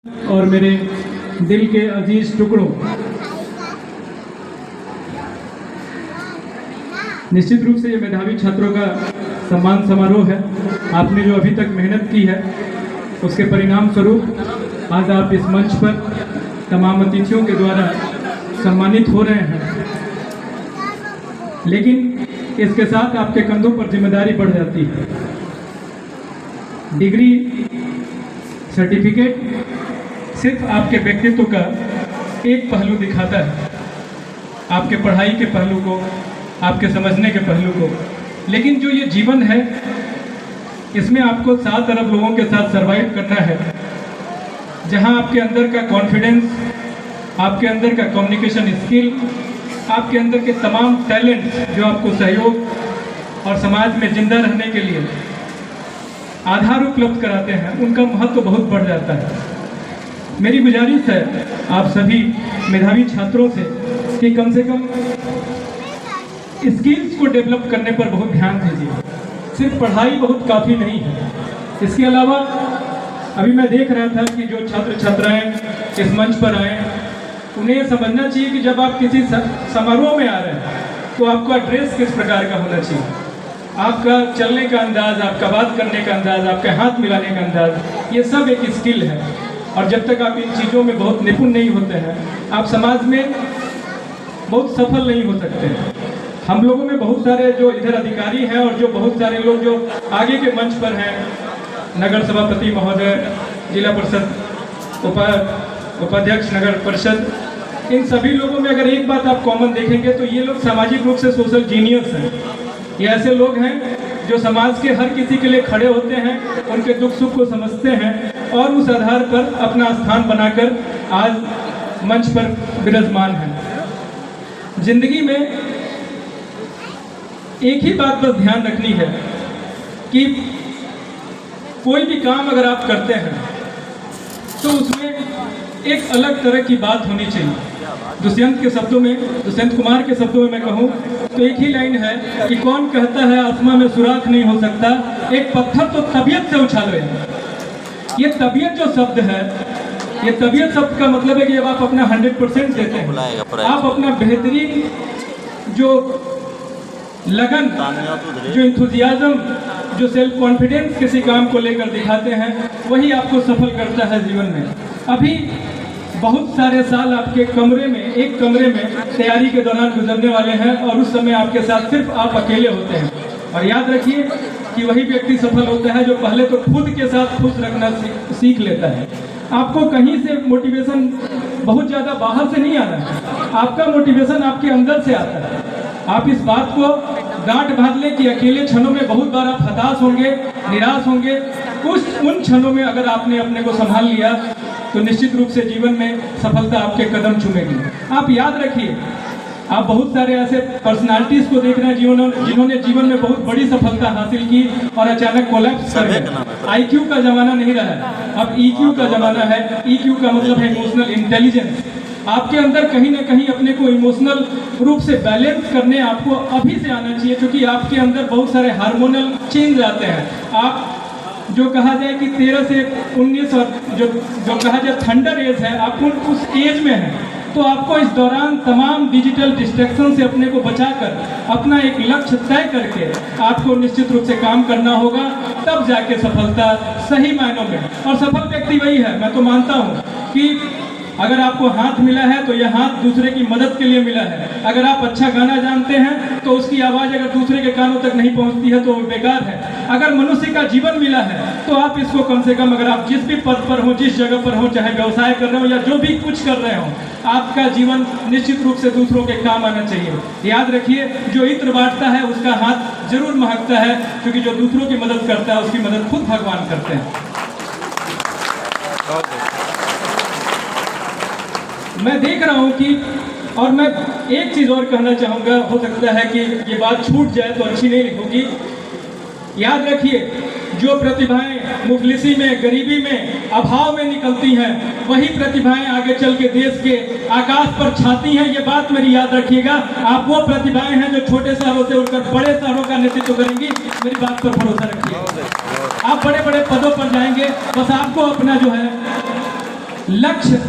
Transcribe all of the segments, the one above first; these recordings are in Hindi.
और मेरे दिल के अजीज टुकड़ों, निश्चित रूप से ये मेधावी छात्रों का सम्मान समारोह है। आपने जो अभी तक मेहनत की है उसके परिणाम स्वरूप आज आप इस मंच पर तमाम अतिथियों के द्वारा सम्मानित हो रहे हैं, लेकिन इसके साथ आपके कंधों पर जिम्मेदारी बढ़ जाती है। डिग्री सर्टिफिकेट सिर्फ आपके व्यक्तित्व का एक पहलू दिखाता है, आपके पढ़ाई के पहलू को, आपके समझने के पहलू को, लेकिन जो ये जीवन है इसमें आपको 7 अरब लोगों के साथ सरवाइव करना है, जहां आपके अंदर का कॉन्फिडेंस, आपके अंदर का कम्युनिकेशन स्किल, आपके अंदर के तमाम टैलेंट जो आपको सहयोग और समाज में जिंदा रहने के लिए आधार उपलब्ध कराते हैं, उनका महत्व बहुत बढ़ जाता है। मेरी गुजारिश है आप सभी मेधावी छात्रों से कि कम से कम स्किल्स को डेवलप करने पर बहुत ध्यान दीजिए। सिर्फ पढ़ाई बहुत काफ़ी नहीं है, इसके अलावा अभी मैं देख रहा था कि जो छात्र छात्राएं इस मंच पर आए, उन्हें यह समझना चाहिए कि जब आप किसी समारोह में आ रहे हैं तो आपका ड्रेस किस प्रकार का होना चाहिए, आपका चलने का अंदाज, आपका बात करने का अंदाज, आपके हाथ मिलाने का अंदाज, ये सब एक स्किल है। और जब तक आप इन चीज़ों में बहुत निपुण नहीं होते हैं, आप समाज में बहुत सफल नहीं हो सकते। हम लोगों में बहुत सारे जो इधर अधिकारी हैं और जो बहुत सारे लोग जो आगे के मंच पर हैं, नगर सभापति महोदय, जिला परिषद उपाध्यक्ष नगर परिषद, इन सभी लोगों में अगर एक बात आप कॉमन देखेंगे तो ये लोग सामाजिक रूप से सोशल जीनियस हैं। ये ऐसे लोग हैं जो समाज के हर किसी के लिए खड़े होते हैं, उनके दुख सुख को समझते हैं और उस आधार पर अपना स्थान बनाकर आज मंच पर विराजमान हैं। जिंदगी में एक ही बात बस ध्यान रखनी है कि कोई भी काम अगर आप करते हैं तो उसमें एक अलग तरह की बात होनी चाहिए। दुष्यंत कुमार के शब्दों में मैं कहूँ तो एक ही लाइन है कि कौन कहता है आसमां में सुराख नहीं हो सकता, एक पत्थर तो तबीयत से उछालो। ये तबीयत जो शब्द है, ये तबीयत शब्द का मतलब है कि जब आप अपना 100% देते हैं, आप अपना बेहतरीन जो लगन, जो इंथुजियाज्म, जो सेल्फ कॉन्फिडेंस किसी काम को लेकर दिखाते हैं, वही आपको सफल करता है जीवन में। अभी बहुत सारे साल आपके एक कमरे में तैयारी के दौरान गुजरने वाले हैं और उस समय आपके साथ सिर्फ आप अकेले होते हैं। और याद रखिए कि वही व्यक्ति सफल होता है जो पहले तो खुद के साथ खुश रखना सीख लेता है। आपको कहीं से मोटिवेशन बहुत ज़्यादा बाहर से नहीं आ रहा है, आपका मोटिवेशन आपके अंदर से आता है। आप इस बात को गांठ बांध लें कि अकेले क्षणों में बहुत बार आप हताश होंगे, निराश होंगे। उन क्षणों में अगर आपने अपने को संभाल लिया तो निश्चित रूप से जीवन में सफलता आपके कदम चूमेगी। आप याद रखिए, आप बहुत सारे ऐसे पर्सनालिटीज को देख रहे हैं जिन्होंने जीवन में बहुत बड़ी सफलता हासिल की और अचानक कोलैप्स कर गए। IQ का जमाना नहीं रहा है, अब EQ का जमाना है। EQ का मतलब है इमोशनल इंटेलिजेंस। आपके अंदर कहीं ना कहीं अपने को इमोशनल रूप से बैलेंस करने आपको अभी से आना चाहिए, क्योंकि आपके अंदर बहुत सारे हार्मोनल चेंज आते हैं। आप जो कहा जाए कि 13 से 19 और जो कहा जाए थंडर एज है, आप उस एज में हैं, तो आपको इस दौरान तमाम डिजिटल डिस्ट्रैक्शन से अपने को बचाकर अपना एक लक्ष्य तय करके आपको निश्चित रूप से काम करना होगा, तब जाके सफलता सही मायनों में। और सफल व्यक्ति वही है, मैं तो मानता हूँ कि अगर आपको हाथ मिला है तो यह हाथ दूसरे की मदद के लिए मिला है। अगर आप अच्छा गाना जानते हैं तो उसकी आवाज़ अगर दूसरे के कानों तक नहीं पहुंचती है तो वो बेकार है। अगर मनुष्य का जीवन मिला है तो आप इसको कम से कम, अगर आप जिस भी पद पर हो, जिस जगह पर हो, चाहे व्यवसाय कर रहे हो या जो भी कुछ कर रहे हो, आपका जीवन निश्चित रूप से दूसरों के काम आना चाहिए। याद रखिए, जो इत्र बांटता है उसका हाथ जरूर महकता है, क्योंकि जो दूसरों की मदद करता है उसकी मदद खुद भगवान करते हैं। मैं देख रहा हूं कि, और मैं एक चीज़ और कहना चाहूँगा, हो सकता है कि ये बात छूट जाए तो अच्छी नहीं होगी। याद रखिए, जो प्रतिभाएं मुफलिसी में, गरीबी में, अभाव में निकलती हैं, वही प्रतिभाएं आगे चल के देश के आकाश पर छाती हैं। ये बात मेरी याद रखिएगा। आप वो प्रतिभाएं हैं जो छोटे शहरों से उठकर बड़े शहरों का नेतृत्व करेंगी। मेरी बात पर भरोसा रखिए। आप बड़े बड़े पदों पर जाएंगे, बस आपको अपना जो है लक्ष्य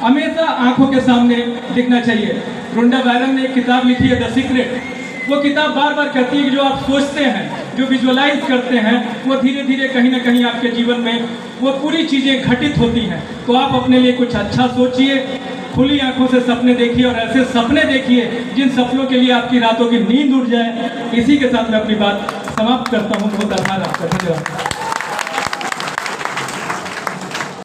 हमेशा आंखों के सामने दिखना चाहिए। रोंडा बायरन ने एक किताब लिखी है, द सीक्रेट। वो किताब बार बार कहती है कि जो आप सोचते हैं, जो विजुअलाइज करते हैं, वो धीरे धीरे कहीं ना कहीं आपके जीवन में वो पूरी चीज़ें घटित होती हैं। तो आप अपने लिए कुछ अच्छा सोचिए, खुली आंखों से सपने देखिए और ऐसे सपने देखिए जिन सपनों के लिए आपकी रातों की नींद उड़ जाए। इसी के साथ मैं अपनी बात समाप्त करता हूँ। बहुत आभार आपका, धन्यवाद।